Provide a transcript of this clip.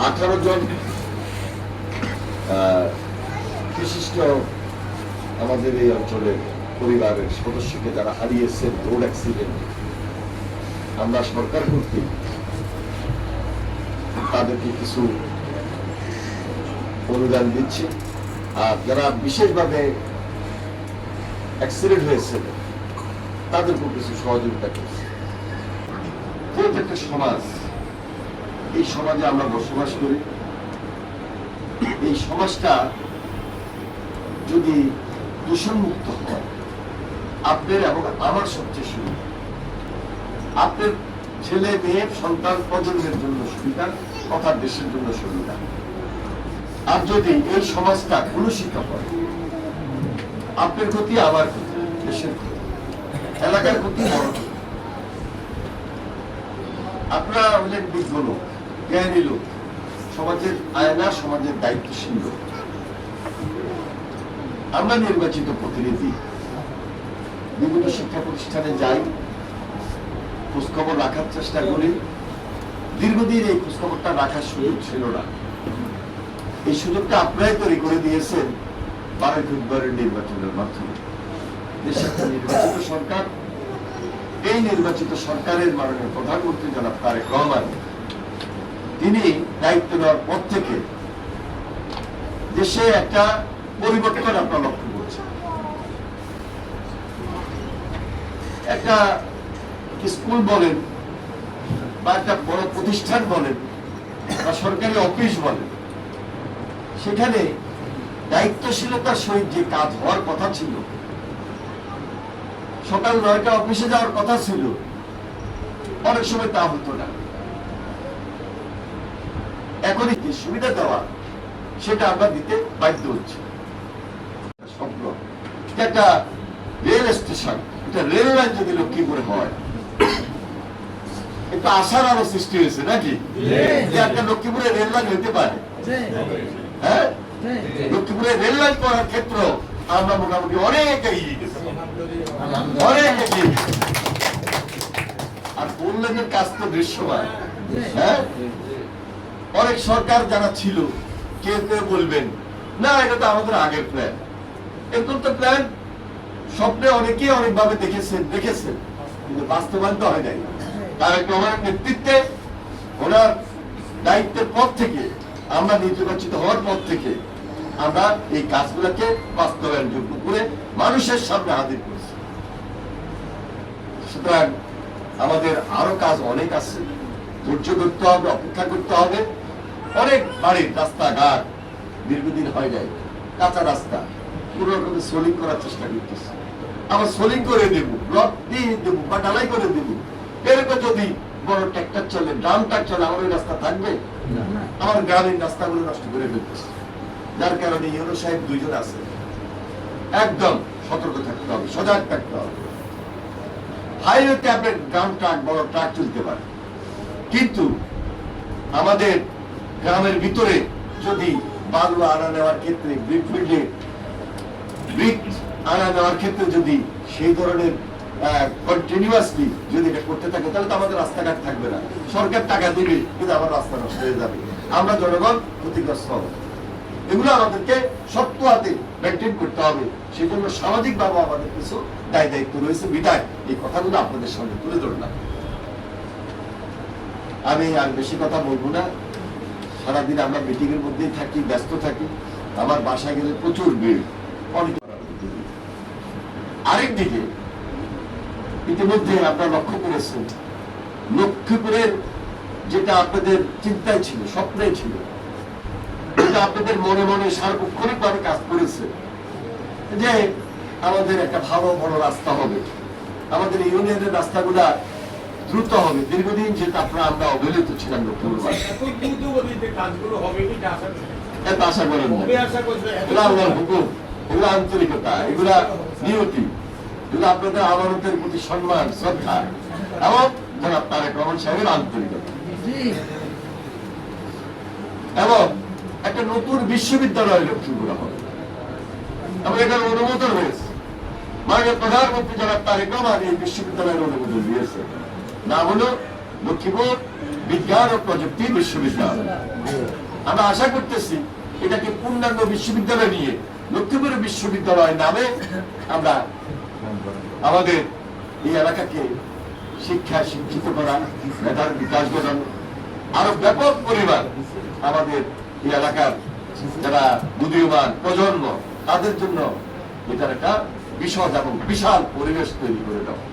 18 জন বিশিষ্ট আমাদের এই অঞ্চলের পরিবারের সদস্যকে যারা হারিয়েছেন রোড অ্যাক্সিডেন্ট, আমরা সরকার কর্তৃক তাদেরকে কিছু অনুদান দিচ্ছি। আর যারা বিশেষভাবে অ্যাক্সিডেন্ট হয়েছে তাদেরকেও কিছু সহযোগিতা করছে। একটা সমাজ, এই সমাজে আমরা বসবাস করি, এই সমাজটা যদি দূষণমুক্ত হয়, আপনার এবং আমার সবচেয়ে সুবিধা, আপনার ছেলে মেয়ে সন্তান প্রজন্মের জন্য সুবিধা, তথা দেশের জন্য সুবিধা। আর যদি এই সমাজটা কলুষিত হয়, আপনার ক্ষতি, আমার ক্ষতি, দেশের ক্ষতি, এলাকার ক্ষতি, বড় ক্ষতি। আপনারা হলেন বিজ্ঞ লোক, জ্ঞানী লোক, সমাজের আয়না, সমাজের দায়িত্বশীল লোক। আমরা নির্বাচিত প্রতিনিধি, বিভিন্ন শিক্ষা প্রতিষ্ঠানে যাই, খোঁজখবর রাখার চেষ্টা করি। দীর্ঘদিন এই খোঁজখবরটা রাখার সুযোগ ছিল না। এই সুযোগটা আপনারাই তৈরি করে দিয়েছেন 12 ফেব্রুয়ারির নির্বাচনের মাধ্যমে। দেশে একটা নির্বাচিত সরকার, এই নির্বাচিত সরকারের মাননীয় প্রধানমন্ত্রী জনাব তারেক রহমান, তিনি দায়িত্ব নেওয়ার পর থেকে দেশে একটা পরিবর্তন আপনারা লক্ষ্য করছেন। একটা স্কুল বলেন বা একটা বড় প্রতিষ্ঠান বলেন বা সরকারি অফিস বলেন, সেখানে দায়িত্বশীলতার সহিত যে কাজ হওয়ার কথা ছিল, সকাল 9টা অফিসে যাওয়ার কথা ছিল, অনেক সময় তা হতো না। এখনই যে সুবিধা দেওয়া, সেটা আমরা দিতে বাধ্য হচ্ছি। স্বপ্ন একটা রেল স্টেশন, একটা রেল লাইন যদি লক্ষ্মীপুরে হয়, একটা আশার আলো সৃষ্টি হয়েছে নাকি? একটা লক্ষ্মীপুরে রেল লাইন হইতে পারে। হ্যাঁ, লক্ষ্মীপুরে রেল লাইন করার ক্ষেত্রে আমরা মোটামুটি অনেক এগিয়ে গেছি, অনেক এগিয়ে গেছি। আর উন্নয়নের কাজ তো দৃশ্যমান। হ্যাঁ, অনেক সরকার যারা ছিল, কেউ কেউ বলবেন না এটা তো আমাদের আগের প্ল্যান। এরকম তো প্ল্যান স্বপ্নে অনেকেই অনেকভাবে দেখেছেন, কিন্তু বাস্তবায়ন তো হয় নাই। তারেক রহমানের নেতৃত্বে, ওনার দায়িত্বের পর থেকে, আমরা নির্বাচিত হওয়ার পর থেকে আমরা এই কাজগুলোকে বাস্তবায়নযোগ্য করে মানুষের সামনে হাজির করছি। সুতরাং আমাদের আরো কাজ অনেক আছে, ধৈর্য ধরতে হবে, অপেক্ষা করতে হবে। অনেক বাড়ির রাস্তাঘাট দীর্ঘদিন হয় নাই, কাঁচা রাস্তা, পুরো রকমের সোলিং করার চেষ্টা করতেছে। আবার সোলিং করে দেবো, ব্লক দিয়ে দেবো বা ঢালাই করে দেবো। এরকম যদি বড় ট্রাক্টর চলে, ড্রাম ট্রাক চলে, আমার ওই রাস্তা থাকবে? আমার গ্রামীণ রাস্তাগুলো নষ্ট করে ফেলতেছে। যার কারণে ইউনো সাহেব 2 জন আছে, একদম সতর্ক থাকতে হবে, সজাগ থাকতে হবে। হাইওয়েতে আপনার গ্রাম ট্রাক, বড় ট্রাক চলতে পারে, কিন্তু আমাদের গ্রামের ভিতরে যদি বালু আনা নেওয়ার ক্ষেত্রে, ব্রিক ফিল্ডে ব্রিক আনা নেওয়ার ক্ষেত্রে যদি সেই ধরনের কন্টিনিউয়াসলি যদি এটা করতে থাকে, তাহলে তো আমাদের রাস্তাঘাট থাকবে না। সরকার টাকা দিবে, কিন্তু আমার রাস্তা নষ্ট হয়ে যাবে, আমরা জনগণ ক্ষতিগ্রস্ত হব। এগুলো আমাদেরকে শক্ত হাতে মেনটেন করতে হবে। সেই জন্য সামাজিক ভাবে আমাদের কিছু দায় দায়িত্ব রয়েছে, বিদায় এই কথাগুলো আপনাদের সামনে তুলে ধরলাম। আমি আর বেশি কথা বলবো না। সারাদিন আমরা মিটিং এর মধ্যেই থাকি, ব্যস্ত থাকি। আমার বাসা গেলে প্রচুর ভিড়, অনেক। আরেকদিকে ইতিমধ্যে আপনারা লক্ষ্য করেছেন, লক্ষ্মীপুরের যেটা আপনাদের চিন্তায় ছিল, স্বপ্নে ছিল, যেটা আপনাদের মনে মনে সার্বক্ষণিক ভাবে কাজ করেছে, যে আমাদের একটা ভালো বড় রাস্তা হবে, আমাদের ইউনিয়নের রাস্তাগুলা দ্রুত হবে। দীর্ঘদিন যেটা আপনারা আমরা অবহেলিত ছিলাম লক্ষ্মীপুর, এত আশা করেন না। এগুলা আল্লাহর হুকুম, এগুলা আন্তরিকতা, এগুলা নিয়তি, এগুলো আপনাদের আমানতের প্রতি সম্মান, শ্রদ্ধা এবং জনাব তারেক রহমান সাহেবের আন্তরিকতা। এবং একটা নতুন বিশ্ববিদ্যালয় লক্ষ্মীপুরে হবে, এবং এটার অনুমোদন হয়েছে। মাননীয় প্রধানমন্ত্রী জনাব তারেক রহমান এই বিশ্ববিদ্যালয়ের অনুমোদন দিয়েছে। নাম হলো লক্ষ্মীপুর বিজ্ঞান ও প্রযুক্তি বিশ্ববিদ্যালয়। আমরা আশা করতেছি এটাকে পূর্ণাঙ্গ বিশ্ববিদ্যালয় নিয়ে লক্ষ্মীপুর বিশ্ববিদ্যালয় নামে আমরা আমাদের এই এলাকাকে শিক্ষায় শিক্ষিত করা, মেধার বিকাশ ঘটানো, আরো ব্যাপক পরিমাণ আমাদের এই এলাকার যারা উদীয়মান প্রজন্ম তাদের জন্য এটার একটা বিশদ এবং বিশাল পরিবেশ তৈরি করে দেওয়া।